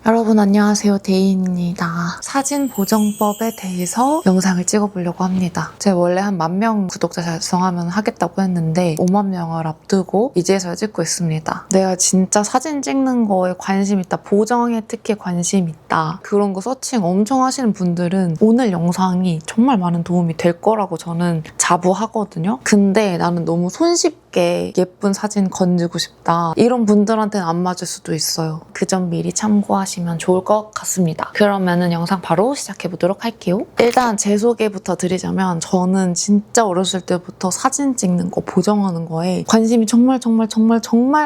여러분 안녕하세요, 데이입니다. 사진 보정법에 대해서 영상을 찍어보려고 합니다. 제가 원래 한 10,000명 구독자 달성하면 하겠다고 했는데 50,000명을 앞두고 이제서야 찍고 있습니다. 내가 진짜 사진 찍는 거에 관심 있다, 보정에 특히 관심 있다, 그런 거 서칭 엄청 하시는 분들은 오늘 영상이 정말 많은 도움이 될 거라고 저는 자부하거든요. 근데 나는 너무 손쉽게 예쁜 사진 건지고 싶다, 이런 분들한테는 안 맞을 수도 있어요. 그 점 미리 참고하시면 좋을 것 같습니다. 그러면은 영상 바로 시작해보도록 할게요. 일단 제 소개부터 드리자면 저는 진짜 어렸을 때부터 사진 찍는 거, 보정하는 거에 관심이 정말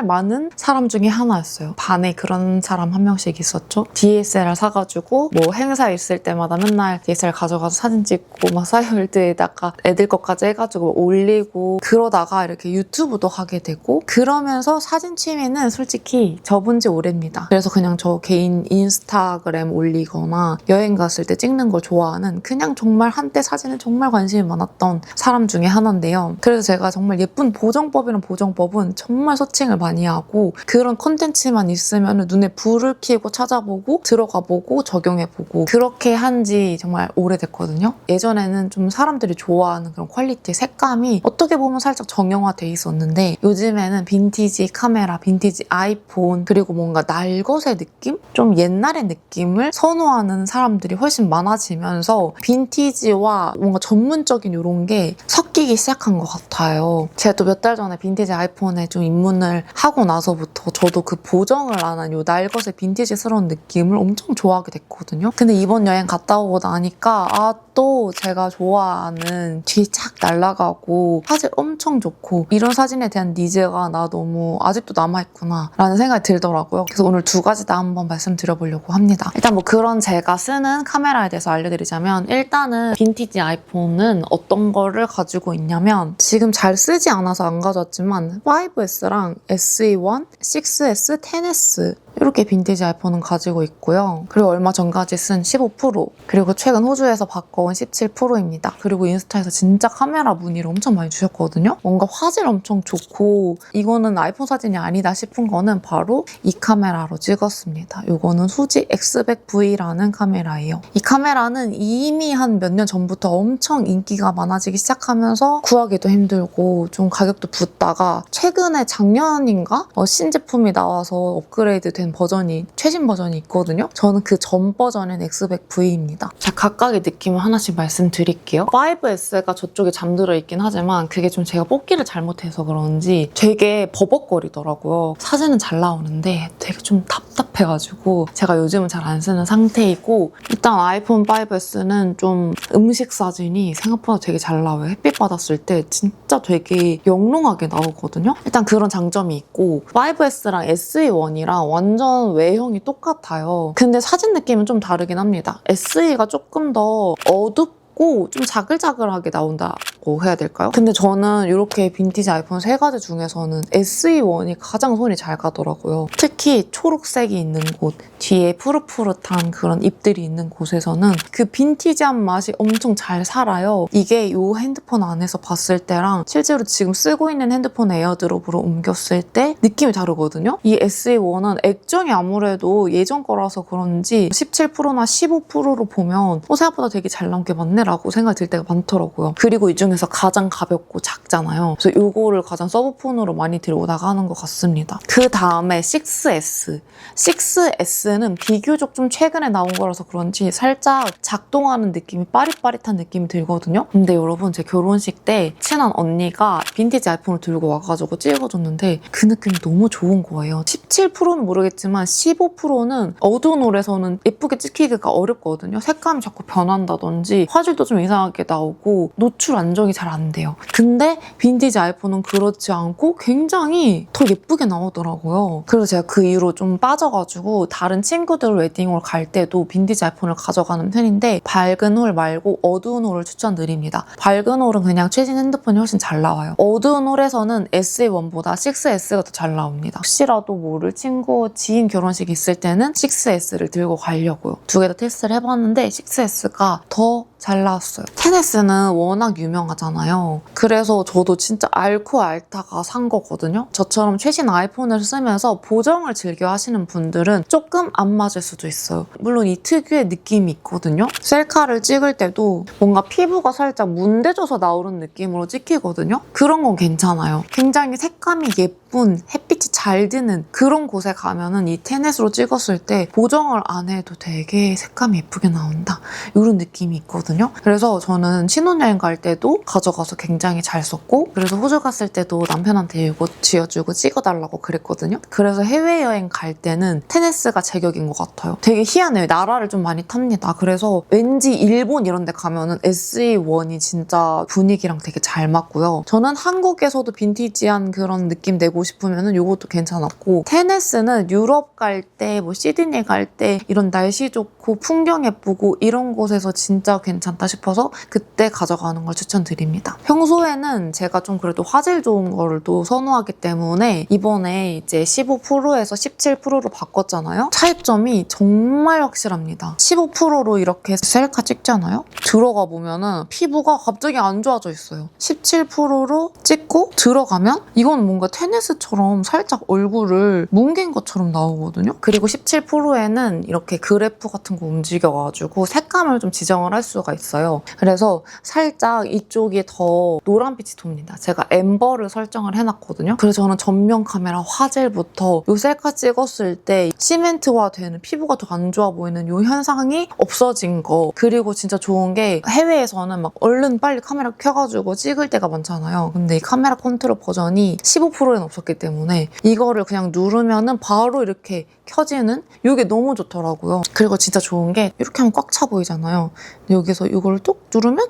많은 사람 중에 하나였어요. 반에 그런 사람 한 명씩 있었죠. DSLR 사가지고 뭐 행사 있을 때마다 맨날 DSLR 가져가서 사진 찍고 막 싸이월드에다가 애들 것까지 해가지고 올리고, 그러다가 이렇게 유튜브도 하게 되고, 그러면서 사진 취미는 솔직히 접은 지 오래입니다. 그래서 그냥 저 개인 인스타그램 올리거나 여행 갔을 때 찍는 걸 좋아하는, 그냥 정말 한때 사진에 정말 관심이 많았던 사람 중에 하나인데요. 그래서 제가 정말 예쁜 보정법이란 보정법은 정말 서칭을 많이 하고, 그런 콘텐츠만 있으면 눈에 불을 켜고 찾아보고 들어가보고 적용해보고, 그렇게 한 지 정말 오래됐거든요. 예전에는 좀 사람들이 좋아하는 그런 퀄리티, 색감이 어떻게 보면 살짝 정형화돼 있었는데, 요즘에는 빈티지 카메라, 빈티지 아이폰, 그리고 뭔가 날것의 느낌? 좀 옛날의 느낌을 선호하는 사람들이 훨씬 많아지면서 빈티지와 뭔가 전문적인 이런 게 섞이기 시작한 것 같아요. 제가 또 몇 달 전에 빈티지 아이폰에 좀 입문을 하고 나서부터 저도 그 보정을 안 한 요 날것의 빈티지스러운 느낌을 엄청 좋아하게 됐거든요. 근데 이번 여행 갔다 오고 나니까 또 제가 좋아하는 뒤에 착 날아가고 화질 엄청 좋고 이런 사진에 대한 니즈가 나 너무 아직도 남아있구나 라는 생각이 들더라고요. 그래서 오늘 두 가지 다 한번 말씀드려보려고 합니다. 일단 뭐 그런 제가 쓰는 카메라에 대해서 알려드리자면, 일단은 빈티지 아이폰은 어떤 거를 가지고 있냐면, 지금 잘 쓰지 않아서 안 가져왔지만 5S랑 SE1, 6S, 10S 이렇게 빈티지 아이폰은 가지고 있고요. 그리고 얼마 전까지 쓴 15%, 그리고 최근 호주에서 바꿔온 17%입니다. 그리고 인스타에서 진짜 카메라 문의를 엄청 많이 주셨거든요. 뭔가 화질 엄청 좋고 이거는 아이폰 사진이 아니다 싶은 거는 바로 이 카메라로 찍었습니다. 이거는 후지 X100V라는 카메라예요. 이 카메라는 이미 한 몇 년 전부터 엄청 인기가 많아지기 시작하면서 구하기도 힘들고 좀 가격도 붙다가 최근에 작년인가? 신제품이 나와서 업그레이드 된 버전이, 최신 버전이 있거든요. 저는 그 전 버전인 X100V입니다. 자, 각각의 느낌을 하나씩 말씀드릴게요. 5S가 저쪽에 잠들어 있긴 하지만 그게 좀 제가 뽑기를 잘못해서 그런지 되게 버벅거리더라고요. 사진은 잘 나오는데 되게 좀 답답해가지고 제가 요즘은 잘 안 쓰는 상태이고, 일단 아이폰 5S는 좀 음식 사진이 생각보다 되게 잘 나와요. 햇빛 받았을 때 진짜 되게 영롱하게 나오거든요. 일단 그런 장점이 있고, 5S랑 SE1이랑 완전 외형이 똑같아요. 근데 사진 느낌은 좀 다르긴 합니다. SE가 조금 더 어둡고 좀 자글자글하게 나온다고 해야 될까요? 근데 저는 이렇게 빈티지 아이폰 3가지 중에서는 SE1이 가장 손이 잘 가더라고요. 특히 초록색이 있는 곳, 뒤에 푸릇푸릇한 그런 잎들이 있는 곳에서는 그 빈티지한 맛이 엄청 잘 살아요. 이게 이 핸드폰 안에서 봤을 때랑 실제로 지금 쓰고 있는 핸드폰 에어드롭으로 옮겼을 때 느낌이 다르거든요. 이 SE1은 액정이 아무래도 예전 거라서 그런지 17%나 15%로 보면 생각보다 되게 잘 나온 게 맞네 라고 생각이 들 때가 많더라고요. 그리고 이 중에서 가장 가볍고 작잖아요. 그래서 이거를 가장 서브폰으로 많이 들고 나가는 것 같습니다. 그 다음에 6S. 6S는 비교적 좀 최근에 나온 거라서 그런지 살짝 작동하는 느낌이, 빠릿빠릿한 느낌이 들거든요. 근데 여러분, 제 결혼식 때 친한 언니가 빈티지 아이폰을 들고 와가지고 찍어줬는데 그 느낌이 너무 좋은 거예요. 17%는 모르겠지만 15%는 어두운 홀에서는 예쁘게 찍히기가 어렵거든요. 색감이 자꾸 변한다든지 화질도 좀 이상하게 나오고 노출 안정이 잘 안 돼요. 근데 빈티지 아이폰은 그렇지 않고 굉장히 더 예쁘게 나오더라고요. 그래서 제가 그 이후로 좀 빠져가지고 다른 친구들 웨딩홀 갈 때도 빈티지 아이폰을 가져가는 편인데, 밝은 홀 말고 어두운 홀을 추천드립니다. 밝은 홀은 그냥 최신 핸드폰이 훨씬 잘 나와요. 어두운 홀에서는 SE1보다 6S가 더 잘 나옵니다. 혹시라도 모를 친구, 지인 결혼식 있을 때는 6S를 들고 가려고요. 두 개 다 테스트를 해봤는데 6S가 더 잘 나왔어요. 테네스는 워낙 유명하잖아요. 그래서 저도 진짜 앓고 앓다가 산 거거든요. 저처럼 최신 아이폰을 쓰면서 보정을 즐겨 하시는 분들은 조금 안 맞을 수도 있어요. 물론 이 특유의 느낌이 있거든요. 셀카를 찍을 때도 뭔가 피부가 살짝 문대져서 나오는 느낌으로 찍히거든요. 그런 건 괜찮아요. 굉장히 색감이 예쁜 햇빛이 잘 드는 그런 곳에 가면은 이 테넷으로 찍었을 때 보정을 안 해도 되게 색감이 예쁘게 나온다. 이런 느낌이 있거든요. 그래서 저는 신혼여행 갈 때도 가져가서 굉장히 잘 썼고, 그래서 호주 갔을 때도 남편한테 이거 쥐어주고 찍어달라고 그랬거든요. 그래서 해외여행 갈 때는 테네스가 제격인 것 같아요. 되게 희한해요. 나라를 좀 많이 탑니다. 그래서 왠지 일본 이런 데 가면은 SE1이 진짜 분위기랑 되게 잘 맞고요. 저는 한국에서도 빈티지한 그런 느낌 내고 싶으면은 이것도 괜찮았고, 테네스는 유럽 갈 때, 뭐 시드니 갈 때 이런 날씨 좋고 풍경 예쁘고 이런 곳에서 진짜 괜찮다 싶어서 그때 가져가는 걸 추천드립니다. 평소에는 제가 좀 그래도 화질 좋은 거를 또 선호하기 때문에 이번에 이제 15%에서 17%로 바꿨잖아요. 차이점이 정말 확실합니다. 15%로 이렇게 셀카 찍잖아요. 들어가 보면은 피부가 갑자기 안 좋아져 있어요. 17%로 찍고 들어가면 이건 뭔가 테니스처럼 살짝 얼굴을 뭉갠 것처럼 나오거든요. 그리고 17%에는 이렇게 그래프 같은 거 움직여가지고 색감을 좀 지정을 할 수가 있어요. 그래서 살짝 이쪽이 더 노란빛이 돕니다. 제가 앰버를 설정을 해놨거든요. 그래서 저는 전면 카메라 화질부터 이 셀카 찍었을 때 시멘트화 되는 피부가 더 안 좋아 보이는 이 현상이 없어진 거. 그리고 진짜 좋은 게 해외에서는 막 얼른 빨리 카메라 켜가지고 찍을 때가 많잖아요. 근데 이 카메라 컨트롤 버전이 15%에는 없었기 때문에 이거를 그냥 누르면은 바로 이렇게 켜지는 이게 너무 좋더라고요. 그리고 진짜 좋은 게 이렇게 하면 꽉 차 보이잖아요. 근데 여기서 이걸 뚝 누르면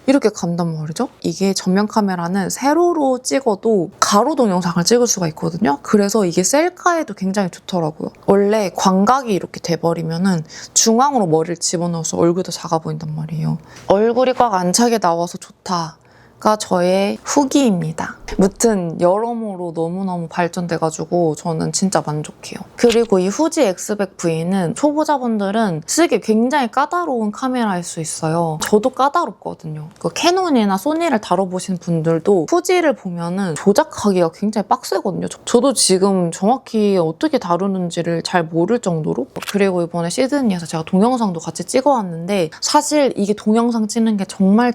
이렇게 간단 말이죠. 이게 전면 카메라는 세로로 찍어도 가로 동영상을 찍을 수가 있거든요. 그래서 이게 셀카에도 굉장히 좋더라고요. 원래 광각이 이렇게 돼버리면은 중앙으로 머리를 집어넣어서 얼굴이 더 작아 보인단 말이에요. 얼굴이 꽉 안 차게 나와서 좋다. 가 저의 후기입니다. 무튼 여러모로 너무너무 발전돼가지고 저는 진짜 만족해요. 그리고 이 후지 X100V는 초보자분들은 쓰기 굉장히 까다로운 카메라일 수 있어요. 저도 까다롭거든요. 그 캐논이나 소니를 다뤄보신 분들도 후지를 보면은 조작하기가 굉장히 빡세거든요. 저도 지금 정확히 어떻게 다루는지를 잘 모를 정도로. 그리고 이번에 시드니에서 제가 동영상도 같이 찍어왔는데 사실 이게 동영상 찍는 게 정말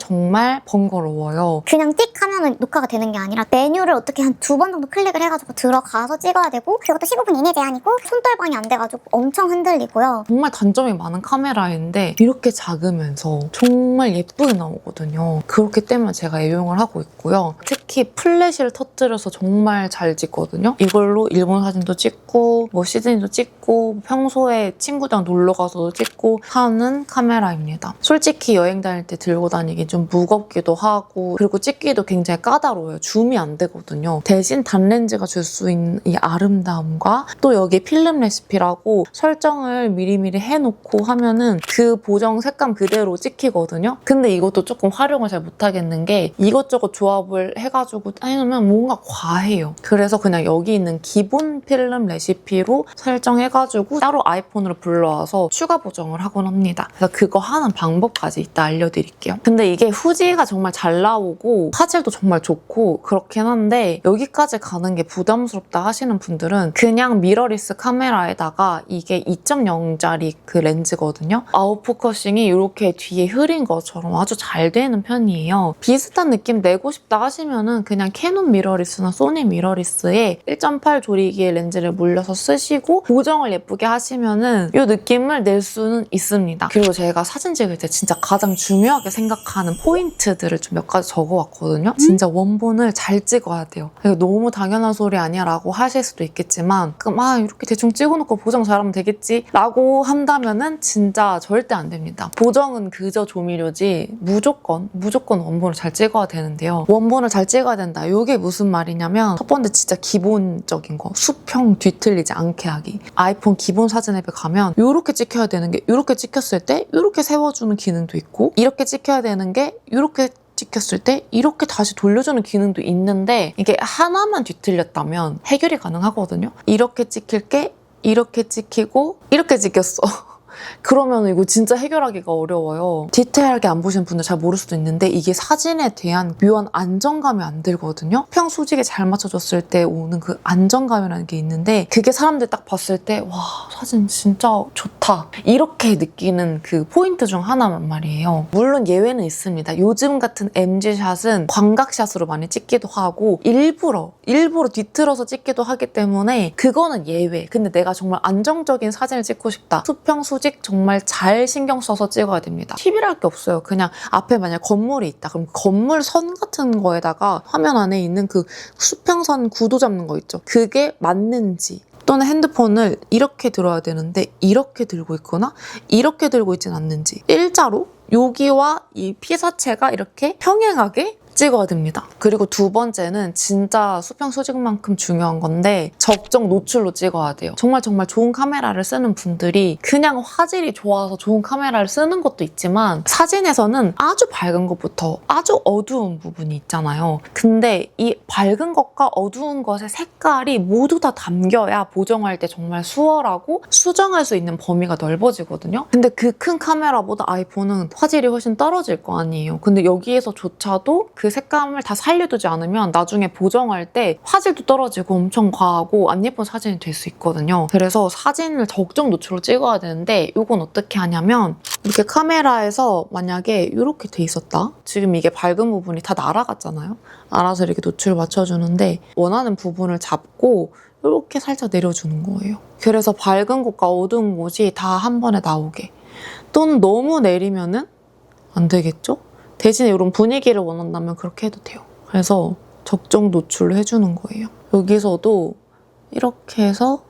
번거로워요. 그냥 띡 하면은 녹화가 되는 게 아니라 메뉴를 어떻게 한 2번 정도 클릭을 해가지고 들어가서 찍어야 되고, 그것도 15분 이내 제한이고 손떨방이 안 돼가지고 엄청 흔들리고요. 정말 단점이 많은 카메라인데 이렇게 작으면서 정말 예쁘게 나오거든요. 그렇기 때문에 제가 애용을 하고 있고요. 특히 플래시를 터뜨려서 정말 잘 찍거든요. 이걸로 일본 사진도 찍고 뭐 시드니도 찍고 평소에 친구랑 놀러 가서도 찍고 하는 카메라입니다. 솔직히 여행 다닐 때 들고 다니기 좀 무겁기도 하고, 그리고 찍기도 굉장히 까다로워요. 줌이 안 되거든요. 대신 단렌즈가 줄 수 있는 이 아름다움과 또 여기 필름 레시피라고 설정을 미리미리 해놓고 하면은 그 보정 색감 그대로 찍히거든요. 근데 이것도 조금 활용을 잘 못하겠는 게 이것저것 조합을 해가지고 해놓으면 뭔가 과해요. 그래서 그냥 여기 있는 기본 필름 레시피로 설정해가지고 따로 아이폰으로 불러와서 추가 보정을 하곤 합니다. 그래서 그거 하는 방법까지 이따 알려드릴게요. 근데 이게 후지가 정말 잘 나오고 화질도 정말 좋고 그렇긴 한데 여기까지 가는 게 부담스럽다 하시는 분들은 그냥 미러리스 카메라에다가 이게 2.0짜리 그 렌즈거든요. 아웃포커싱이 이렇게 뒤에 흐린 것처럼 아주 잘 되는 편이에요. 비슷한 느낌 내고 싶다 하시면은 그냥 캐논 미러리스나 소니 미러리스에 1.8 조리기의 렌즈를 물려서 쓰시고 보정을 예쁘게 하시면은 이 느낌을 낼 수는 있습니다. 그리고 제가 사진 찍을 때 진짜 가장 중요하게 생각하는 포인트들을 좀 몇 가지 적어왔거든요. 진짜 원본을 잘 찍어야 돼요. 이거 너무 당연한 소리 아니야 라고 하실 수도 있겠지만 그럼 이렇게 대충 찍어놓고 보정 잘하면 되겠지 라고 한다면은 진짜 절대 안 됩니다. 보정은 그저 조미료지 무조건 원본을 잘 찍어야 되는데요. 원본을 잘 찍어야 된다. 이게 무슨 말이냐면 첫 번째 진짜 기본적인 거, 수평 뒤틀리지 않게 하기. 아이폰 기본 사진 앱에 가면 이렇게 찍혀야 되는 게 이렇게 찍혔을 때 이렇게 세워주는 기능도 있고, 이렇게 찍혀야 되는 게 이렇게 찍혔을 때 이렇게 다시 돌려주는 기능도 있는데 이게 하나만 뒤틀렸다면 해결이 가능하거든요. 이렇게 찍힐 게 이렇게 찍히고 이렇게 찍혔어. 그러면 이거 진짜 해결하기가 어려워요. 디테일하게 안 보신 분들 잘 모를 수도 있는데 이게 사진에 대한 묘한 안정감이 안 들거든요. 수평 수직에 잘 맞춰줬을 때 오는 그 안정감이라는 게 있는데 그게 사람들이 딱 봤을 때 와 사진 진짜 좋다 이렇게 느끼는 그 포인트 중 하나란 말이에요. 물론 예외는 있습니다. 요즘 같은 MG샷은 광각샷으로 많이 찍기도 하고 일부러 뒤틀어서 찍기도 하기 때문에 그거는 예외. 근데 내가 정말 안정적인 사진을 찍고 싶다. 수평 수직 정말 잘 신경 써서 찍어야 됩니다. 팁이랄 게 없어요. 그냥 앞에 만약 건물이 있다. 그럼 건물 선 같은 거에다가 화면 안에 있는 그 수평선 구도 잡는 거 있죠. 그게 맞는지 또는 핸드폰을 이렇게 들어야 되는데 이렇게 들고 있거나 이렇게 들고 있진 않는지 일자로 여기와 이 피사체가 이렇게 평행하게 찍어야 됩니다. 그리고 두 번째는 진짜 수평 수직만큼 중요한 건데 적정 노출로 찍어야 돼요. 정말 좋은 카메라를 쓰는 분들이 그냥 화질이 좋아서 좋은 카메라를 쓰는 것도 있지만 사진에서는 아주 밝은 것부터 아주 어두운 부분이 있잖아요. 근데 이 밝은 것과 어두운 것의 색깔이 모두 다 담겨야 보정할 때 정말 수월하고 수정할 수 있는 범위가 넓어지거든요. 근데 그 큰 카메라보다 아이폰은 화질이 훨씬 떨어질 거 아니에요. 근데 여기에서조차도 그 색감을 다 살려두지 않으면 나중에 보정할 때 화질도 떨어지고 엄청 과하고 안 예쁜 사진이 될 수 있거든요. 그래서 사진을 적정 노출로 찍어야 되는데 이건 어떻게 하냐면 이렇게 카메라에서 만약에 이렇게 돼 있었다. 지금 이게 밝은 부분이 다 날아갔잖아요. 알아서 이렇게 노출을 맞춰주는데 원하는 부분을 잡고 이렇게 살짝 내려주는 거예요. 그래서 밝은 곳과 어두운 곳이 다 한 번에 나오게. 또는 너무 내리면은 안 되겠죠? 대신에 이런 분위기를 원한다면 그렇게 해도 돼요. 그래서 적정 노출로 해주는 거예요. 여기서도 이렇게 해서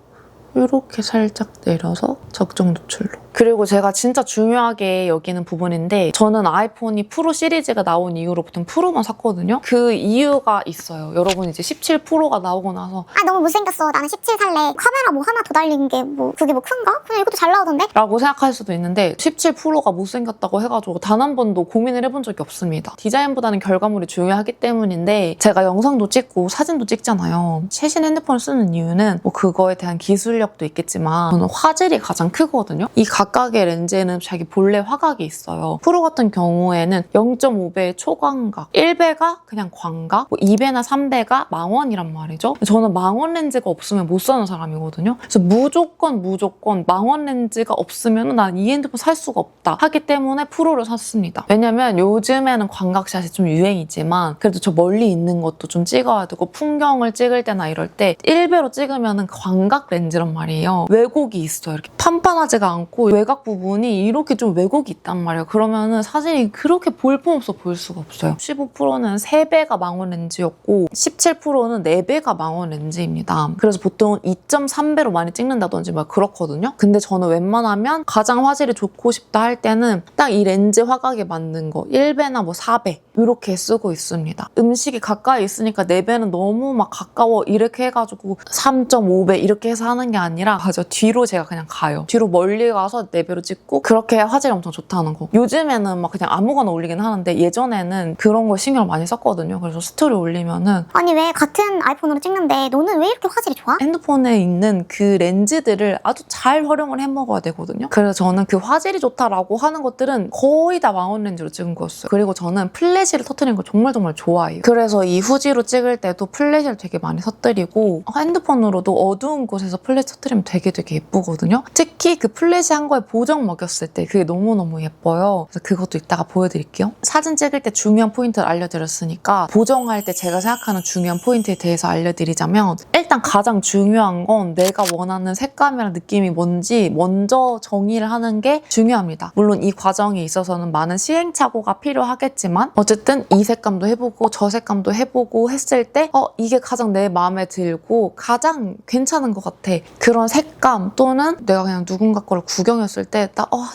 이렇게 살짝 내려서 적정 노출로. 그리고 제가 진짜 중요하게 여기는 부분인데 저는 아이폰이 프로 시리즈가 나온 이후로 보통 프로만 샀거든요. 그 이유가 있어요. 여러분 이제 17 프로가 나오고 나서 너무 못생겼어. 나는 17 살래. 카메라 뭐 하나 더 달린 게 그게 큰가? 그냥 이것도 잘 나오던데? 라고 생각할 수도 있는데 17 프로가 못생겼다고 해가지고 단 한 번도 고민을 해본 적이 없습니다. 디자인보다는 결과물이 중요하기 때문인데 제가 영상도 찍고 사진도 찍잖아요. 최신 핸드폰을 쓰는 이유는 뭐 그거에 대한 기술력도 있겠지만 저는 화질이 가장 크거든요. 이 각각의 렌즈에는 자기 본래 화각이 있어요. 프로 같은 경우에는 0.5배의 초광각, 1배가 그냥 광각, 2배나 3배가 망원이란 말이죠. 저는 망원 렌즈가 없으면 못 사는 사람이거든요. 그래서 무조건 망원 렌즈가 없으면 난 이 핸드폰 살 수가 없다 하기 때문에 프로를 샀습니다. 왜냐면 요즘에는 광각샷이 좀 유행이지만 그래도 저 멀리 있는 것도 좀 찍어야 되고 풍경을 찍을 때나 이럴 때 1배로 찍으면 광각 렌즈란 말이에요. 왜곡이 있어요. 이렇게 판판하지가 않고 외곽 부분이 이렇게 좀 왜곡이 있단 말이에요. 그러면은 사진이 그렇게 볼품없어 보일 수가 없어요. 15 프로는 3배가 망원 렌즈였고 17 프로는 4배가 망원 렌즈입니다. 그래서 보통 2.3배로 많이 찍는다든지 막 그렇거든요. 근데 저는 웬만하면 가장 화질이 좋고 싶다 할 때는 딱 이 렌즈 화각에 맞는 거 1배나 뭐 4배 이렇게 쓰고 있습니다. 음식이 가까이 있으니까 4배는 너무 막 가까워 이렇게 해가지고 3.5배 이렇게 해서 하는 게 아니라 뒤로 제가 그냥 가요. 뒤로 멀리 가서 4배로 찍고 그렇게 화질이 엄청 좋다는 거. 요즘에는 막 그냥 아무거나 올리긴 하는데 예전에는 그런 거 신경을 많이 썼거든요. 그래서 스토리 올리면은 아니 왜 같은 아이폰으로 찍는데 너는 왜 이렇게 화질이 좋아? 핸드폰에 있는 그 렌즈들을 아주 잘 활용을 해먹어야 되거든요. 그래서 저는 그 화질이 좋다라고 하는 것들은 거의 다 망원 렌즈로 찍은 거였어요. 그리고 저는 플래시를 터뜨리는 걸 정말 좋아해요. 그래서 이 후지로 찍을 때도 플래시를 되게 많이 터뜨리고 핸드폰으로도 어두운 곳에서 플래시 터뜨리면 되게 예쁘거든요. 특히 그 플래시 한 거에 보정 먹였을 때 그게 너무너무 예뻐요. 그래서 그것도 이따가 보여드릴게요. 사진 찍을 때 중요한 포인트를 알려드렸으니까 보정할 때 제가 생각하는 중요한 포인트에 대해서 알려드리자면 일단 가장 중요한 건 내가 원하는 색감이랑 느낌이 뭔지 먼저 정의를 하는 게 중요합니다. 물론 이 과정에 있어서는 많은 시행착오가 필요하겠지만 어쨌든 이 색감도 해보고 저 색감도 해보고 했을 때 이게 가장 내 마음에 들고 가장 괜찮은 것 같아. 그런 색감 또는 내가 그냥 누군가 거를 구경했을 때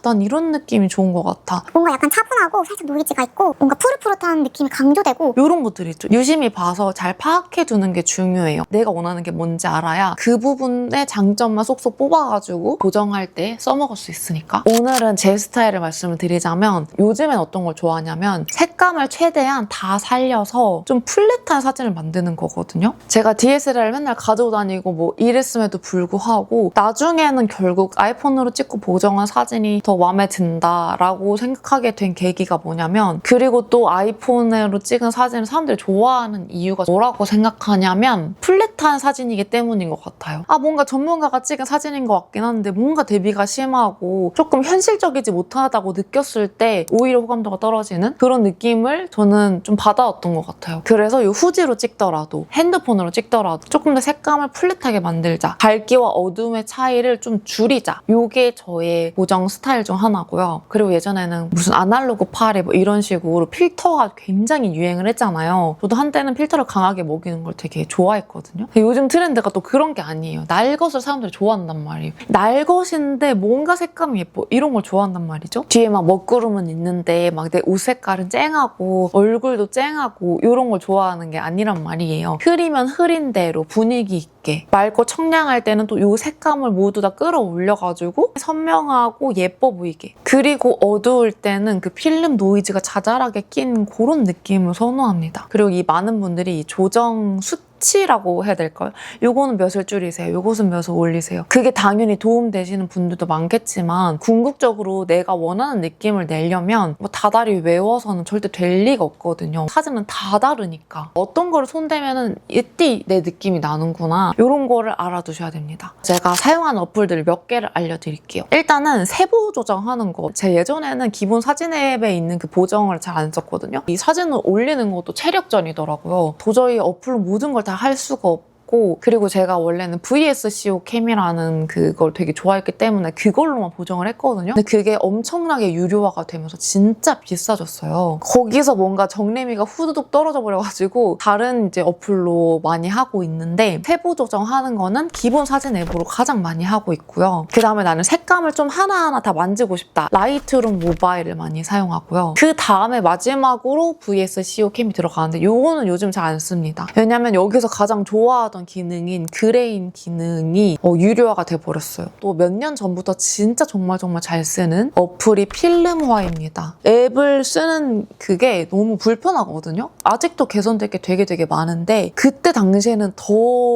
난 이런 느낌이 좋은 것 같아. 뭔가 약간 차분하고 살짝 노이즈가 있고 뭔가 푸릇푸릇한 느낌이 강조되고 이런 것들이 있죠. 유심히 봐서 잘 파악해두는 게 중요해요. 내가 원하는 게 뭔지 알아야 그 부분의 장점만 쏙쏙 뽑아가지고 보정할 때 써먹을 수 있으니까. 오늘은 제 스타일을 말씀을 드리자면 요즘엔 어떤 걸 좋아하냐면 색감을 최대한 다 살려서 좀 플랫한 사진을 만드는 거거든요. 제가 DSLR을 맨날 가지고 다니고 뭐 이랬음에도 불구하고 나중에는 결국 아이폰으로 찍고 보정한 사진이 더 마음에 든다라고 생각하게 된 계기가 뭐냐면, 그리고 또 아이폰으로 찍은 사진을 사람들이 좋아하는 이유가 뭐라고 생각하냐면 플랫한 사진이기 때문인 것 같아요. 뭔가 전문가가 찍은 사진인 것 같긴 한데 뭔가 대비가 심하고 조금 현실적이지 못하다고 느꼈을 때 오히려 호감도가 떨어지는 그런 느낌을 저는 좀 받아왔던 것 같아요. 그래서 이 후지로 찍더라도 핸드폰으로 찍더라도 조금 더 색감을 플랫하게 만들자, 밝기와 어둠의 차이를 좀 줄이자, 이게 저의 보정 스타일 중 하나고요. 그리고 예전에는 무슨 아날로그 파리 뭐 이런 식으로 필터가 굉장히 유행을 했잖아요. 저도 한때는 필터를 강하게 먹이는 걸 되게 좋아했거든요. 근데 요즘 트렌드가 또 그런 게 아니에요. 날것을 사람들이 좋아한단 말이에요. 날것인데 뭔가 색감이 예뻐, 이런 걸 좋아한단 말이죠. 뒤에 막 먹구름은 있는데 막 내 옷 색깔은 쨍하고 얼굴도 쨍하고 이런 걸 좋아하는 게 아니란 말이에요. 흐리면 흐린 대로 분위기 있게, 맑고 청량할 때는 또 이 색감을 모두 다 끌어올려가지고 선명하고 예뻐 보이게, 그리고 어두울 때는 그 필름 노이즈가 자잘하게 낀 그런 느낌을 선호합니다. 그리고 이 많은 분들이 이 조정 수치라고 해야 될까요? 요거는 몇을 줄이세요, 요것은 몇을 올리세요. 그게 당연히 도움되시는 분들도 많겠지만 궁극적으로 내가 원하는 느낌을 내려면 뭐 다달이 외워서는 절대 될 리가 없거든요. 사진은 다 다르니까 어떤 거를 손대면은 이때 내 느낌이 나는구나, 이런 거를 알아두셔야 됩니다. 제가 사용하는 어플들 몇 개를 알려드릴게요. 일단은 세부 조정하는 거. 제 예전에는 기본 사진 앱에 있는 그 보정을 잘 안 썼거든요. 이 사진을 올리는 것도 체력전이더라고요. 도저히 어플로 모든 걸 다 할 수가 없고, 그리고 제가 원래는 VSCO 캠이라는 그걸 되게 좋아했기 때문에 그걸로만 보정을 했거든요. 근데 그게 엄청나게 유료화가 되면서 진짜 비싸졌어요. 거기서 뭔가 정리미가 후두둑 떨어져 버려가지고 다른 이제 어플로 많이 하고 있는데, 세부 조정하는 거는 기본 사진 앱으로 가장 많이 하고 있고요. 그 다음에 나는 색감을 좀 하나하나 다 만지고 싶다, 라이트룸 모바일을 많이 사용하고요. 그 다음에 마지막으로 VSCO 캠이 들어가는데 요거는 요즘 잘 안 씁니다. 왜냐면 여기서 가장 좋아하던 기능인 그레인 기능이 유료화가 돼버렸어요. 또 몇 년 전부터 진짜 정말 잘 쓰는 어플이 필름화입니다. 앱을 쓰는 그게 너무 불편하거든요. 아직도 개선될 게 되게 많은데 그때 당시에는 더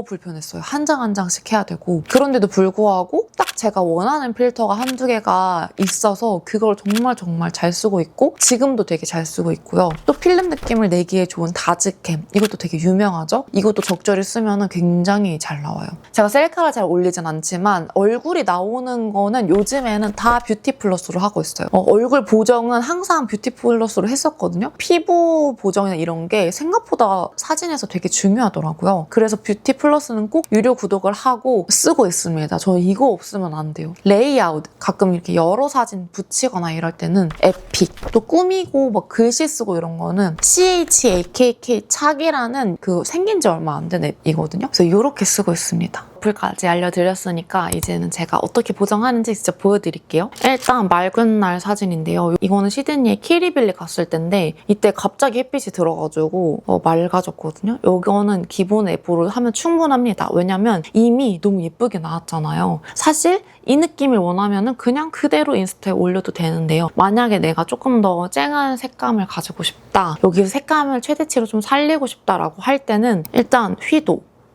불편했어요. 한 장 한 장씩 해야 되고, 그런데도 불구하고 딱 제가 원하는 필터가 한두 개가 있어서 그걸 정말 잘 쓰고 있고 지금도 되게 잘 쓰고 있고요. 또 필름 느낌을 내기에 좋은 다즈캠, 이것도 되게 유명하죠. 이것도 적절히 쓰면 굉장히 잘 나와요. 제가 셀카를 잘 올리진 않지만 얼굴이 나오는 거는 요즘에는 다 뷰티 플러스로 하고 있어요. 얼굴 보정은 항상 뷰티 플러스로 했었거든요. 피부 보정이나 이런 게 생각보다 사진에서 되게 중요하더라고요. 그래서 뷰티 플러스는 꼭 유료 구독을 하고 쓰고 있습니다. 저 이거 없으면 안 돼요. 레이아웃, 가끔 이렇게 여러 사진 붙이거나 이럴 때는 에픽, 또 꾸미고 막 글씨 쓰고 이런 거는 CHAKK 착이라는 그 생긴 지 얼마 안 된 앱이거든요. 그래서 이렇게 쓰고 있습니다. 어플까지 알려드렸으니까 이제는 제가 어떻게 보정하는지 진짜 보여드릴게요. 일단 맑은 날 사진인데요. 이거는 시드니에 키리빌리 갔을 때인데 이때 갑자기 햇빛이 들어가지고 맑아졌거든요. 이거는 기본 앱으로 하면 충분합니다. 왜냐면 이미 너무 예쁘게 나왔잖아요. 사실 이 느낌을 원하면 그냥 그대로 인스타에 올려도 되는데요. 만약에 내가 조금 더 쨍한 색감을 가지고 싶다, 여기서 색감을 최대치로 좀 살리고 싶다라고 할 때는 일단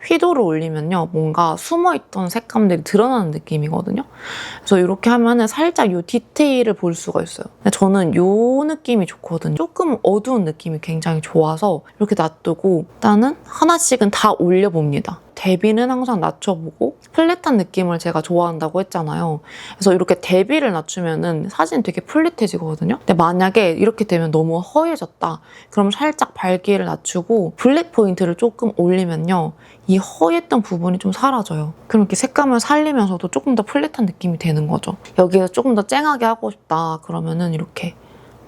휘도를 올리면요, 뭔가 숨어있던 색감들이 드러나는 느낌이거든요. 그래서 이렇게 하면은 살짝 이 디테일을 볼 수가 있어요. 근데 저는 이 느낌이 좋거든요. 조금 어두운 느낌이 굉장히 좋아서 이렇게 놔두고 일단은 하나씩은 다 올려봅니다. 대비는 항상 낮춰보고, 플랫한 느낌을 제가 좋아한다고 했잖아요. 그래서 이렇게 대비를 낮추면은 사진이 되게 플랫해지거든요. 근데 만약에 이렇게 되면 너무 허해졌다, 그럼 살짝 밝기를 낮추고 블랙 포인트를 조금 올리면요, 이 허했던 부분이 좀 사라져요. 그럼 이렇게 색감을 살리면서도 조금 더 플랫한 느낌이 되는 거죠. 여기서 조금 더 쨍하게 하고 싶다 그러면은 이렇게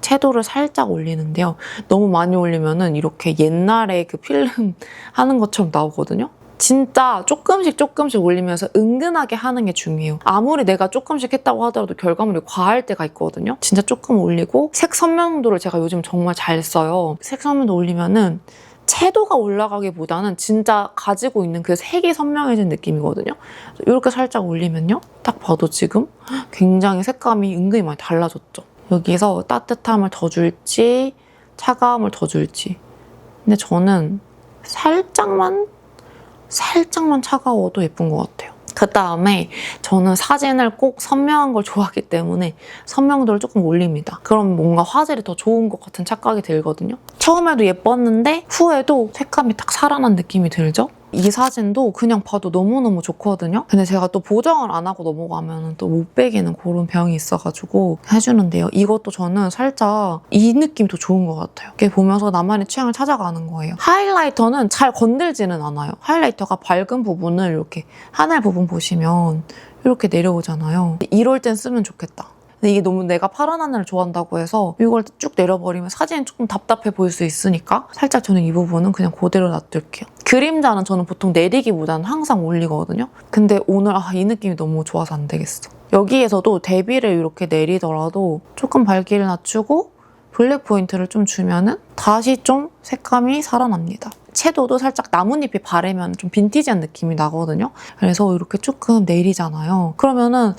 채도를 살짝 올리는데요. 너무 많이 올리면은 이렇게 옛날에 그 필름 하는 것처럼 나오거든요. 진짜 조금씩 올리면서 은근하게 하는 게 중요해요. 아무리 내가 조금씩 했다고 하더라도 결과물이 과할 때가 있거든요. 진짜 조금 올리고, 색 선명도를 제가 요즘 정말 잘 써요. 색 선명도 올리면은 채도가 올라가기보다는 진짜 가지고 있는 그 색이 선명해진 느낌이거든요. 이렇게 살짝 올리면요, 딱 봐도 지금 굉장히 색감이 은근히 많이 달라졌죠. 여기서 따뜻함을 더 줄지 차가움을 더 줄지. 근데 저는 살짝만 차가워도 예쁜 것 같아요. 그 다음에 저는 사진을 꼭 선명한 걸 좋아하기 때문에 선명도를 조금 올립니다. 그럼 뭔가 화질이 더 좋은 것 같은 착각이 들거든요. 처음에도 예뻤는데 후에도 색감이 딱 살아난 느낌이 들죠? 이 사진도 그냥 봐도 너무너무 좋거든요. 근데 제가 또 보정을 안 하고 넘어가면 또 못 빼기는 그런 병이 있어가지고 해주는데요. 이것도 저는 살짝 이 느낌이 더 좋은 것 같아요. 이렇게 보면서 나만의 취향을 찾아가는 거예요. 하이라이터는 잘 건들지는 않아요. 하이라이터가 밝은 부분을 이렇게 하늘 부분 보시면 이렇게 내려오잖아요. 이럴 땐 쓰면 좋겠다. 근데 이게 너무 내가 파란 하늘을 좋아한다고 해서 이걸 쭉 내려버리면 사진이 조금 답답해 보일 수 있으니까 살짝 저는 이 부분은 그냥 그대로 놔둘게요. 그림자는 저는 보통 내리기보다는 항상 올리거든요. 근데 오늘 이 느낌이 너무 좋아서 안 되겠어. 여기에서도 대비를 이렇게 내리더라도 조금 밝기를 낮추고 블랙 포인트를 좀 주면은 다시 좀 색감이 살아납니다. 채도도 살짝 나뭇잎이 바래면 좀 빈티지한 느낌이 나거든요. 그래서 이렇게 조금 내리잖아요. 그러면은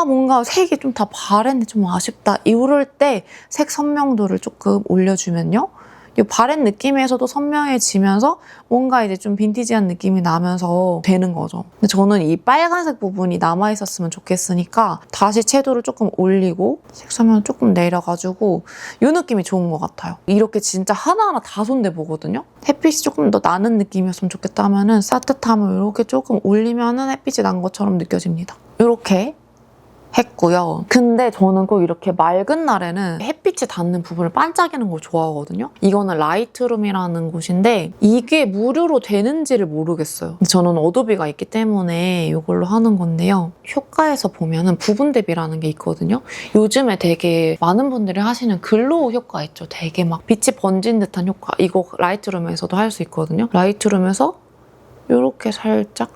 뭔가 색이 좀 다 바랬는데 좀 아쉽다. 이럴 때 색 선명도를 조금 올려주면요. 이 바랜 느낌에서도 선명해지면서 뭔가 이제 좀 빈티지한 느낌이 나면서 되는 거죠. 근데 저는 이 빨간색 부분이 남아있었으면 좋겠으니까 다시 채도를 조금 올리고 색선을 조금 내려가지고 이 느낌이 좋은 것 같아요. 이렇게 진짜 하나하나 다 손대보거든요. 햇빛이 조금 더 나는 느낌이었으면 좋겠다 하면은 따뜻함을 이렇게 조금 올리면은 햇빛이 난 것처럼 느껴집니다. 이렇게 했고요. 근데 저는 꼭 이렇게 맑은 날에는 햇빛이 닿는 부분을 반짝이는 걸 좋아하거든요. 이거는 라이트룸이라는 곳인데 이게 무료로 되는지를 모르겠어요. 저는 어도비가 있기 때문에 이걸로 하는 건데요. 효과에서 보면은 부분 대비라는 게 있거든요. 요즘에 되게 많은 분들이 하시는 글로우 효과 있죠. 되게 막 빛이 번진 듯한 효과. 이거 라이트룸에서도 할 수 있거든요. 라이트룸에서 이렇게 살짝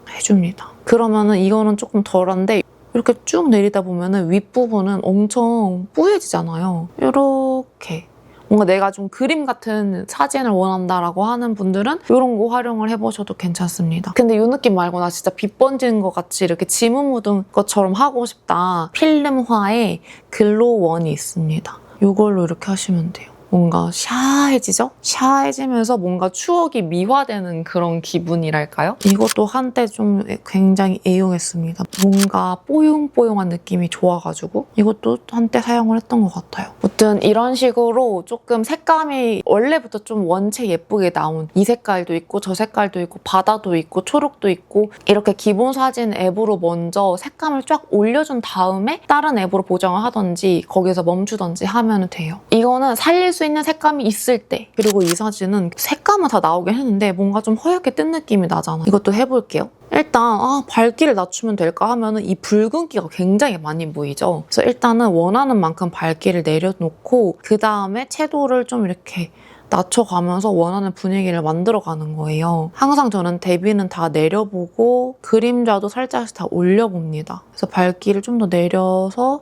해줍니다. 그러면은 이거는 조금 덜한데 이렇게 쭉 내리다 보면은 윗부분은 엄청 뿌얘지잖아요. 이렇게. 뭔가 내가 좀 그림 같은 사진을 원한다라고 하는 분들은 이런 거 활용을 해보셔도 괜찮습니다. 근데 이 느낌 말고 나 진짜 빛 번지는 것 같이 이렇게 지문 묻은 것처럼 하고 싶다. 필름화에 글로원이 있습니다. 이걸로 이렇게 하시면 돼요. 뭔가 샤해지죠? 샤해지면서 뭔가 추억이 미화되는 그런 기분이랄까요? 이것도 한때 좀 굉장히 애용했습니다. 뭔가 뽀용뽀용한 느낌이 좋아가지고 이것도 한때 사용을 했던 것 같아요. 아무튼 이런 식으로 조금 색감이 원래부터 좀 원체 예쁘게 나온 이 색깔도 있고 저 색깔도 있고 바다도 있고 초록도 있고 이렇게 기본 사진 앱으로 먼저 색감을 쫙 올려준 다음에 다른 앱으로 보정을 하던지 거기서 멈추던지 하면 돼요. 이거는 살릴 수 있는 색감이 있을 때 그리고 이 사진은 색감은 다 나오긴 했는데 뭔가 좀 허옇게 뜬 느낌이 나잖아. 이것도 해볼게요. 일단 밝기를 낮추면 될까 하면은 이 붉은기가 굉장히 많이 보이죠. 그래서 일단은 원하는 만큼 밝기를 내려놓고 그 다음에 채도를 좀 이렇게 낮춰가면서 원하는 분위기를 만들어가는 거예요. 항상 저는 대비는 다 내려보고 그림자도 살짝씩 다 올려봅니다. 그래서 밝기를 좀 더 내려서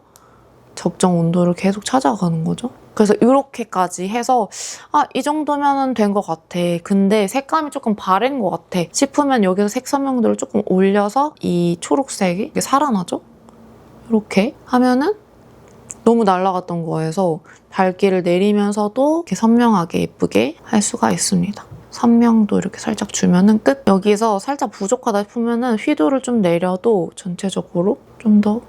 적정 온도를 계속 찾아가는 거죠. 그래서 이렇게까지 해서 이 정도면 된 것 같아. 근데 색감이 조금 바랜 것 같아 싶으면 여기서 색 선명도를 조금 올려서 이 초록색이 살아나죠? 이렇게 하면은 너무 날아갔던 거에서 밝기를 내리면서도 이렇게 선명하게 예쁘게 할 수가 있습니다. 선명도 이렇게 살짝 주면은 끝. 여기서 살짝 부족하다 싶으면은 휘도를 좀 내려도 전체적으로 좀 더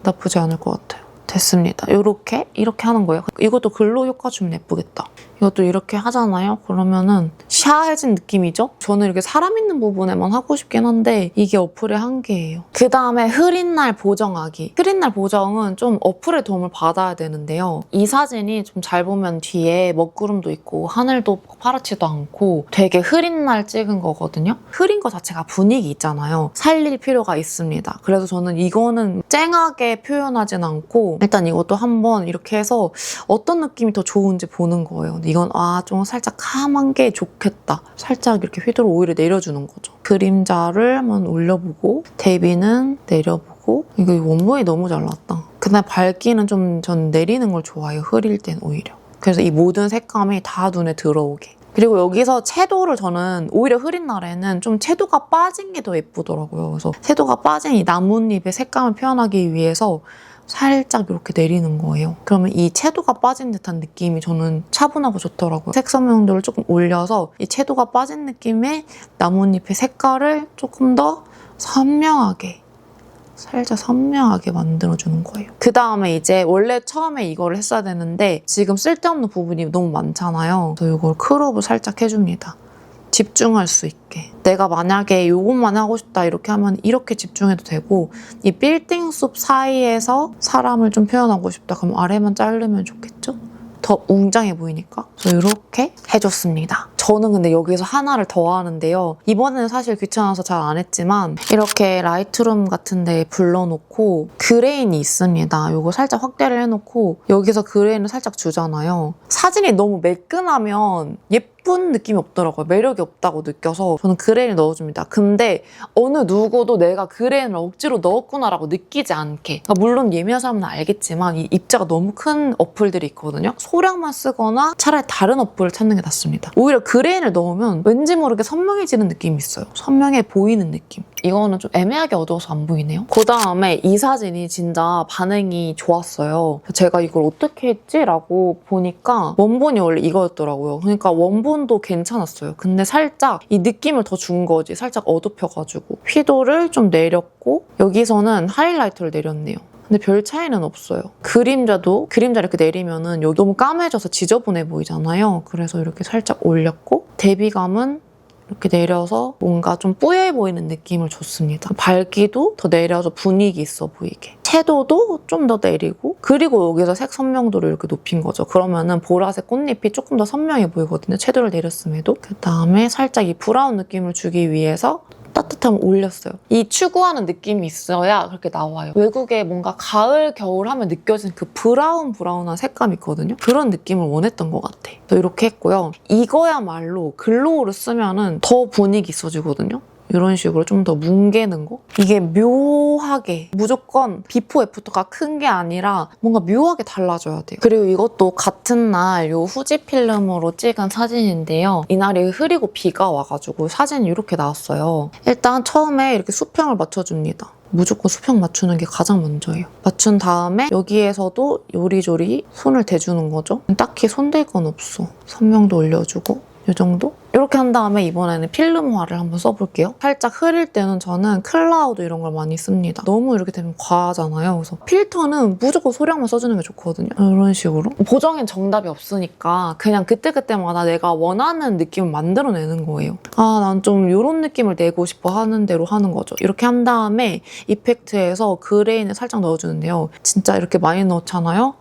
나쁘지 않을 것 같아요. 됐습니다. 이렇게 하는 거예요. 이것도 글로 효과 주면 예쁘겠다. 이것도 이렇게 하잖아요. 그러면은 샤해진 느낌이죠? 저는 이렇게 사람 있는 부분에만 하고 싶긴 한데 이게 어플의 한계예요. 그 다음에 흐린 날 보정하기. 흐린 날 보정은 좀 어플의 도움을 받아야 되는데요. 이 사진이 좀 잘 보면 뒤에 먹구름도 있고 하늘도 파랗지도 않고 되게 흐린 날 찍은 거거든요. 흐린 거 자체가 분위기 있잖아요. 살릴 필요가 있습니다. 그래서 저는 이거는 쨍하게 표현하진 않고 일단 이것도 한번 이렇게 해서 어떤 느낌이 더 좋은지 보는 거예요. 이건 좀 살짝 까만 게 좋겠다. 살짝 이렇게 휘도를 오히려 내려주는 거죠. 그림자를 한번 올려보고 대비는 내려보고 이거 원본이 너무 잘 나왔다. 그다음에 밝기는 좀 전 내리는 걸 좋아해요. 흐릴 땐 오히려. 그래서 이 모든 색감이 다 눈에 들어오게. 그리고 여기서 채도를 저는 오히려 흐린 날에는 좀 채도가 빠진 게 더 예쁘더라고요. 그래서 채도가 빠진 이 나뭇잎의 색감을 표현하기 위해서 살짝 이렇게 내리는 거예요. 그러면 이 채도가 빠진 듯한 느낌이 저는 차분하고 좋더라고요. 색 선명도를 조금 올려서 이 채도가 빠진 느낌의 나뭇잎의 색깔을 조금 더 선명하게 살짝 선명하게 만들어주는 거예요. 그 다음에 이제 원래 처음에 이거를 했어야 되는데 지금 쓸데없는 부분이 너무 많잖아요. 그래서 이걸 크롭을 살짝 해줍니다. 집중할 수 있게. 내가 만약에 이것만 하고 싶다 이렇게 하면 이렇게 집중해도 되고 이 빌딩 숲 사이에서 사람을 좀 표현하고 싶다 그럼 아래만 자르면 좋겠죠? 더 웅장해 보이니까. 그래서 이렇게 해줬습니다. 저는 근데 여기서 하나를 더 하는데요. 이번에는 사실 귀찮아서 잘 안 했지만 이렇게 라이트룸 같은 데 불러놓고 그레인이 있습니다. 이거 살짝 확대를 해놓고 여기서 그레인을 살짝 주잖아요. 사진이 너무 매끈하면 예쁜 느낌이 없더라고요. 매력이 없다고 느껴서 저는 그레인을 넣어줍니다. 근데 어느 누구도 내가 그레인을 억지로 넣었구나라고 느끼지 않게. 그러니까 물론 예민한 사람은 알겠지만 이 입자가 너무 큰 어플들이 있거든요. 소량만 쓰거나 차라리 다른 어플을 찾는 게 낫습니다. 오히려 그레인을 넣으면 왠지 모르게 선명해지는 느낌이 있어요. 선명해 보이는 느낌. 이거는 좀 애매하게 어두워서 안 보이네요. 그 다음에 이 사진이 진짜 반응이 좋았어요. 제가 이걸 어떻게 했지? 라고 보니까 원본이 원래 이거였더라고요. 그러니까 원본도 괜찮았어요. 근데 살짝 이 느낌을 더 준 거지. 살짝 어둡혀가지고. 휘도를 좀 내렸고 여기서는 하이라이터를 내렸네요. 근데 별 차이는 없어요. 그림자 이렇게 내리면은 여기 너무 까매져서 지저분해 보이잖아요. 그래서 이렇게 살짝 올렸고 대비감은 이렇게 내려서 뭔가 좀 뿌얘 보이는 느낌을 줬습니다. 밝기도 더 내려서 분위기 있어 보이게. 섀도우도 좀 더 내리고 그리고 여기서 색 선명도를 이렇게 높인 거죠. 그러면은 보라색 꽃잎이 조금 더 선명해 보이거든요. 섀도우를 내렸음에도. 그 다음에 살짝 이 브라운 느낌을 주기 위해서 따뜻함을 올렸어요. 이 추구하는 느낌이 있어야 그렇게 나와요. 외국에 뭔가 가을, 겨울 하면 느껴지는 그 브라운한 색감이 있거든요. 그런 느낌을 원했던 것 같아. 이렇게 했고요. 이거야말로 글로우를 쓰면은 더 분위기 있어지거든요. 이런 식으로 좀 더 뭉개는 거? 이게 묘하게 무조건 비포 애프터가 큰 게 아니라 뭔가 묘하게 달라져야 돼요. 그리고 이것도 같은 날 요 후지 필름으로 찍은 사진인데요. 이날이 흐리고 비가 와가지고 사진이 이렇게 나왔어요. 일단 처음에 이렇게 수평을 맞춰줍니다. 무조건 수평 맞추는 게 가장 먼저예요. 맞춘 다음에 여기에서도 요리조리 손을 대주는 거죠. 딱히 손댈 건 없어. 선명도 올려주고 이 정도? 이렇게 한 다음에 이번에는 필름화를 한번 써볼게요. 살짝 흐릴 때는 저는 클라우드 이런 걸 많이 씁니다. 너무 이렇게 되면 과하잖아요. 그래서 필터는 무조건 소량만 써주는 게 좋거든요. 이런 식으로. 보정엔 정답이 없으니까 그냥 그때그때마다 내가 원하는 느낌을 만들어내는 거예요. 아, 난 좀 이런 느낌을 내고 싶어 하는 대로 하는 거죠. 이렇게 한 다음에 이펙트에서 그레인을 살짝 넣어주는데요. 진짜 이렇게 많이 넣잖아요.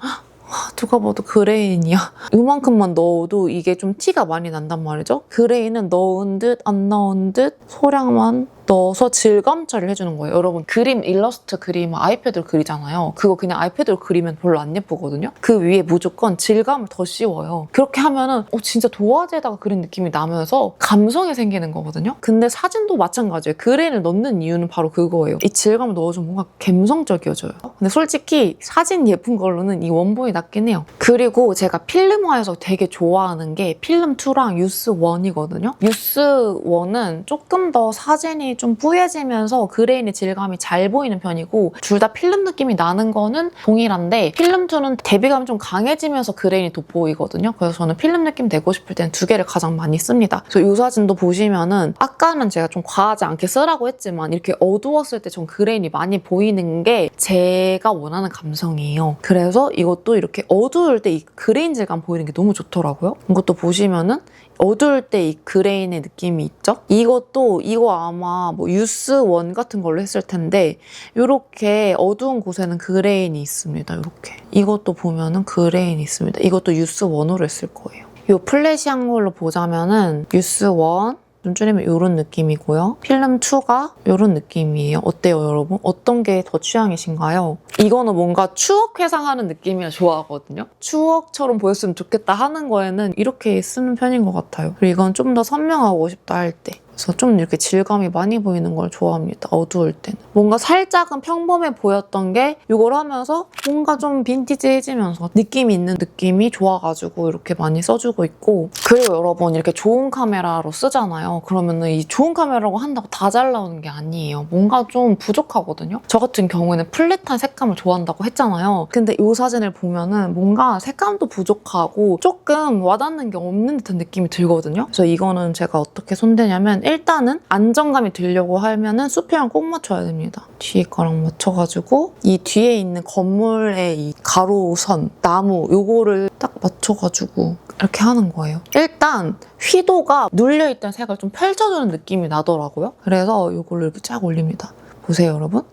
누가 봐도 그레인이야. 이만큼만 넣어도 이게 좀 티가 많이 난단 말이죠. 그레인은 넣은 듯 안 넣은 듯 소량만 넣어서 질감 처리를 해주는 거예요. 여러분 그림, 일러스트 그림 아이패드로 그리잖아요. 그거 그냥 아이패드로 그리면 별로 안 예쁘거든요. 그 위에 무조건 질감을 더 씌워요. 그렇게 하면은 진짜 도화지에다가 그린 느낌이 나면서 감성이 생기는 거거든요. 근데 사진도 마찬가지예요. 그레인을 넣는 이유는 바로 그거예요. 이 질감을 넣어주면 뭔가 감성적이어져요. 근데 솔직히 사진 예쁜 걸로는 이 원본이 낫긴 해요. 그리고 제가 필름화에서 되게 좋아하는 게 필름2랑 유스1이거든요. 유스1은 조금 더 사진이 좀 뿌얘지면서 그레인의 질감이 잘 보이는 편이고 둘 다 필름 느낌이 나는 거는 동일한데 필름2는 대비감이 좀 강해지면서 그레인이 돋보이거든요. 그래서 저는 필름 느낌 내고 싶을 때는 두 개를 가장 많이 씁니다. 그래서 이 사진도 보시면은 아까는 제가 좀 과하지 않게 쓰라고 했지만 이렇게 어두웠을 때 좀 그레인이 많이 보이는 게 제가 원하는 감성이에요. 그래서 이것도 이렇게 어두울 때 이 그레인 질감 보이는 게 너무 좋더라고요. 이것도 보시면은 어두울 때 이 그레인의 느낌이 있죠? 이거 아마 뭐 유스1 같은 걸로 했을 텐데 이렇게 어두운 곳에는 그레인이 있습니다. 이렇게. 이것도 보면은 그레인이 있습니다. 이것도 유스1으로 했을 거예요. 이 플래시한 걸로 보자면은 유스1 눈 줄이면 이런 느낌이고요. 필름2가 이런 느낌이에요. 어때요, 여러분? 어떤 게 더 취향이신가요? 이거는 뭔가 추억 회상하는 느낌이라 좋아하거든요. 추억처럼 보였으면 좋겠다 하는 거에는 이렇게 쓰는 편인 것 같아요. 그리고 이건 좀 더 선명하고 싶다 할 때. 그래서 좀 이렇게 질감이 많이 보이는 걸 좋아합니다. 어두울 때는. 뭔가 살짝은 평범해 보였던 게 이걸 하면서 뭔가 좀 빈티지해지면서 느낌 있는 느낌이 좋아가지고 이렇게 많이 써주고 있고 그리고 여러분 이렇게 좋은 카메라로 쓰잖아요. 그러면은 이 좋은 카메라라고 한다고 다 잘 나오는 게 아니에요. 뭔가 좀 부족하거든요. 저 같은 경우에는 플랫한 색감을 좋아한다고 했잖아요. 근데 이 사진을 보면은 뭔가 색감도 부족하고 조금 와닿는 게 없는 듯한 느낌이 들거든요. 그래서 이거는 제가 어떻게 손대냐면 일단은 안정감이 들려고 하면은 수평을 꼭 맞춰야 됩니다. 뒤에 거랑 맞춰가지고 이 뒤에 있는 건물의 이 가로선, 나무 요거를 딱 맞춰가지고 이렇게 하는 거예요. 일단 휘도가 눌려있던 색을 좀 펼쳐주는 느낌이 나더라고요. 그래서 요걸로 이렇게 쫙 올립니다. 보세요, 여러분.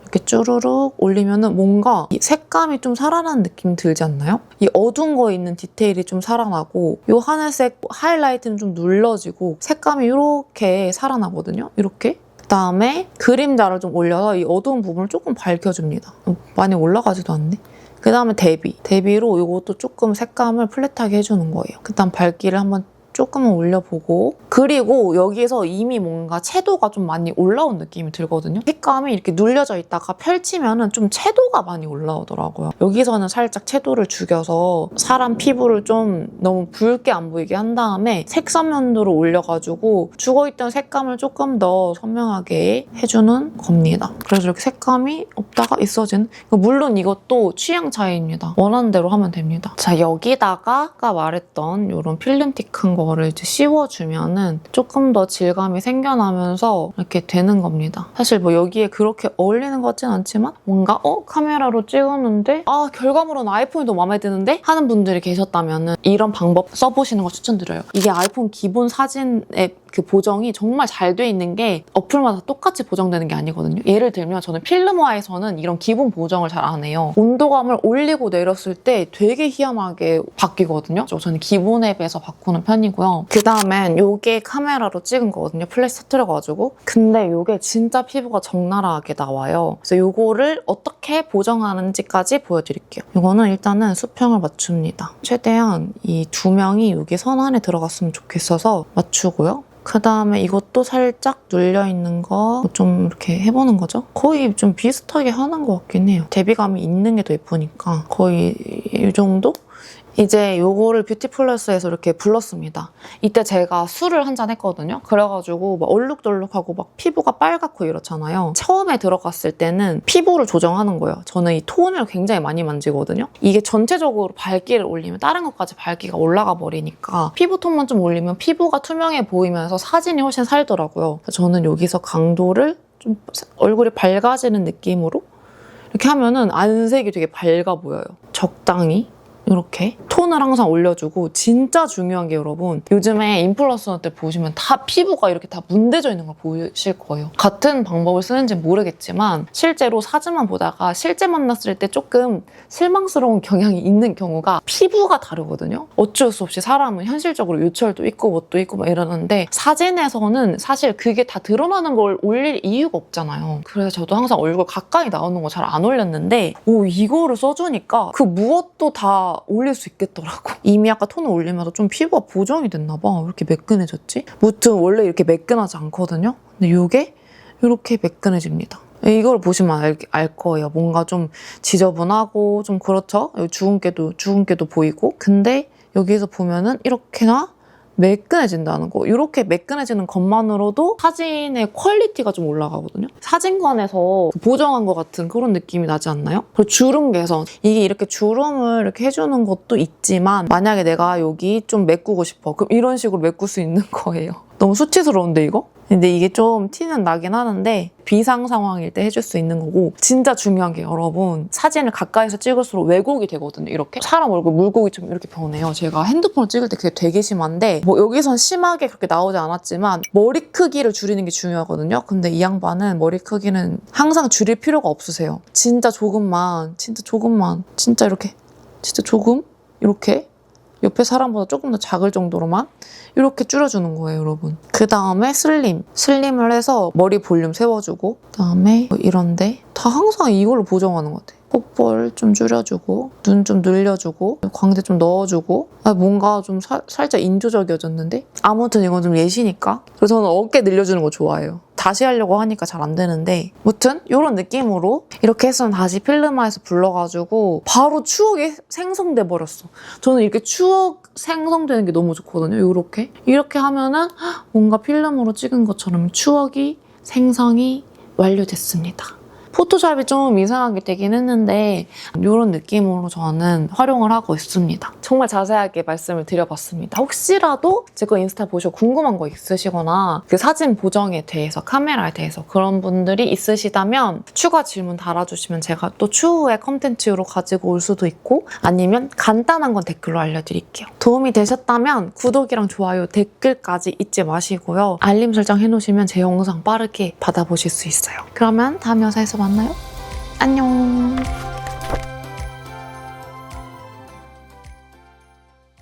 이렇게 쭈루룩 올리면은 뭔가 이 색감이 좀 살아나는 느낌이 들지 않나요? 이 어두운 거에 있는 디테일이 좀 살아나고 이 하늘색 하이라이트는 좀 눌러지고 색감이 이렇게 살아나거든요. 이렇게. 그다음에 그림자를 좀 올려서 이 어두운 부분을 조금 밝혀줍니다. 많이 올라가지도 않네. 그 다음에 대비로 이것도 조금 색감을 플랫하게 해주는 거예요. 그 다음 밝기를 한번 조금은 올려보고, 그리고 여기서 이미 뭔가 채도가 좀 많이 올라온 느낌이 들거든요. 색감이 이렇게 눌려져 있다가 펼치면은 좀 채도가 많이 올라오더라고요. 여기서는 살짝 채도를 죽여서 사람 피부를 좀 너무 붉게 안 보이게 한 다음에 색선면도를 올려가지고 죽어있던 색감을 조금 더 선명하게 해주는 겁니다. 그래서 이렇게 색감이 없다가 있어지는, 물론 이것도 취향 차이입니다. 원하는 대로 하면 됩니다. 자, 여기다가 아까 말했던 이런 필름틱 큰 거를 이제 씌워주면은 조금 더 질감이 생겨나면서 이렇게 되는 겁니다. 사실 뭐 여기에 그렇게 어울리는 것 같진 않지만 뭔가 카메라로 찍었는데 결과물은 아이폰이 더 마음에 드는데 하는 분들이 계셨다면은 이런 방법 써보시는 걸 추천드려요. 이게 아이폰 기본 사진의 그 보정이 정말 잘 돼 있는 게 어플마다 똑같이 보정되는 게 아니거든요. 예를 들면 저는 필름화에서는 이런 기본 보정을 잘 안 해요. 온도감을 올리고 내렸을 때 되게 희한하게 바뀌거든요. 저는 기본 앱에서 바꾸는 편이고요. 그 다음엔 이게 카메라로 찍은 거거든요. 플래시 터뜨려가지고. 근데 이게 진짜 피부가 적나라하게 나와요. 그래서 이거를 어떻게 보정하는지까지 보여드릴게요. 이거는 일단은 수평을 맞춥니다. 최대한 이 두 명이 여기 선 안에 들어갔으면 좋겠어서 맞추고요. 그 다음에 이것도 살짝 눌려있는 거 좀 이렇게 해보는 거죠. 거의 좀 비슷하게 하는 것 같긴 해요. 대비감이 있는 게 더 예쁘니까 거의 이 정도? 이제 요거를 뷰티플러스에서 이렇게 불렀습니다. 이때 제가 술을 한잔 했거든요. 그래가지고 막 얼룩덜룩하고 막 피부가 빨갛고 이렇잖아요. 처음에 들어갔을 때는 피부를 조정하는 거예요. 저는 이 톤을 굉장히 많이 만지거든요. 이게 전체적으로 밝기를 올리면 다른 것까지 밝기가 올라가 버리니까 피부톤만 좀 올리면 피부가 투명해 보이면서 사진이 훨씬 살더라고요. 그래서 저는 여기서 강도를 좀 얼굴이 밝아지는 느낌으로 이렇게 하면은 안색이 되게 밝아 보여요. 적당히. 이렇게 톤을 항상 올려주고, 진짜 중요한 게 여러분, 요즘에 인플루언서들 보시면 다 피부가 이렇게 다 문대져 있는 걸 보실 거예요. 같은 방법을 쓰는지는 모르겠지만 실제로 사진만 보다가 실제 만났을 때 조금 실망스러운 경향이 있는 경우가 피부가 다르거든요. 어쩔 수 없이 사람은 현실적으로 요철도 있고 뭣도 있고 막 이러는데 사진에서는 사실 그게 다 드러나는 걸 올릴 이유가 없잖아요. 그래서 저도 항상 얼굴 가까이 나오는 거 잘 안 올렸는데 이거를 써주니까 그 무엇도 다 올릴 수 있겠더라고. 이미 아까 톤을 올리면서 좀 피부가 보정이 됐나 봐. 왜 이렇게 매끈해졌지? 무튼 원래 이렇게 매끈하지 않거든요. 근데 이게 이렇게 매끈해집니다. 이걸 보시면 알 거예요. 뭔가 좀 지저분하고 좀 그렇죠? 여기 주근깨도 보이고. 근데 여기서 보면은 이렇게나 매끈해진다는 거. 이렇게 매끈해지는 것만으로도 사진의 퀄리티가 좀 올라가거든요. 사진관에서 보정한 것 같은 그런 느낌이 나지 않나요? 그리고 주름 개선. 이게 이렇게 주름을 이렇게 해주는 것도 있지만 만약에 내가 여기 좀 메꾸고 싶어. 그럼 이런 식으로 메꿀 수 있는 거예요. 너무 수치스러운데 이거? 근데 이게 좀 티는 나긴 하는데 비상 상황일 때 해줄 수 있는 거고, 진짜 중요한 게 여러분, 사진을 가까이서 찍을수록 왜곡이 되거든요. 이렇게 사람 얼굴 물고기처럼 이렇게 변해요. 제가 핸드폰을 찍을 때 그게 되게 심한데 뭐 여기선 심하게 그렇게 나오지 않았지만 머리 크기를 줄이는 게 중요하거든요. 근데 이 양반은 머리 크기는 항상 줄일 필요가 없으세요. 진짜 조금만 진짜 이렇게 진짜 조금 이렇게 옆에 사람보다 조금 더 작을 정도로만 이렇게 줄여주는 거예요, 여러분. 그 다음에 슬림을 해서 머리 볼륨 세워주고, 그 다음에 이런데 다 항상 이걸로 보정하는 것 같아요. 콧볼 좀 줄여주고, 눈 좀 늘려주고, 광대 좀 넣어주고. 뭔가 좀 살짝 인조적이어졌는데? 아무튼 이건 좀 예시니까. 그래서 저는 어깨 늘려주는 거 좋아해요. 다시 하려고 하니까 잘 안 되는데, 무튼 이런 느낌으로 이렇게 해서 다시 필름화해서 불러가지고 바로 추억이 생성돼 버렸어. 저는 이렇게 추억 생성되는 게 너무 좋거든요. 이렇게 하면은 뭔가 필름으로 찍은 것처럼 추억이 생성이 완료됐습니다. 포토샵이 좀 이상하게 되긴 했는데 이런 느낌으로 저는 활용을 하고 있습니다. 정말 자세하게 말씀을 드려봤습니다. 혹시라도 제 거 인스타 보시고 궁금한 거 있으시거나 그 사진 보정에 대해서, 카메라에 대해서 그런 분들이 있으시다면 추가 질문 달아주시면 제가 또 추후에 컨텐츠로 가지고 올 수도 있고, 아니면 간단한 건 댓글로 알려드릴게요. 도움이 되셨다면 구독이랑 좋아요, 댓글까지 잊지 마시고요. 알림 설정 해놓으시면 제 영상 빠르게 받아보실 수 있어요. 그러면 다음 영상에서 만나요. 안녕.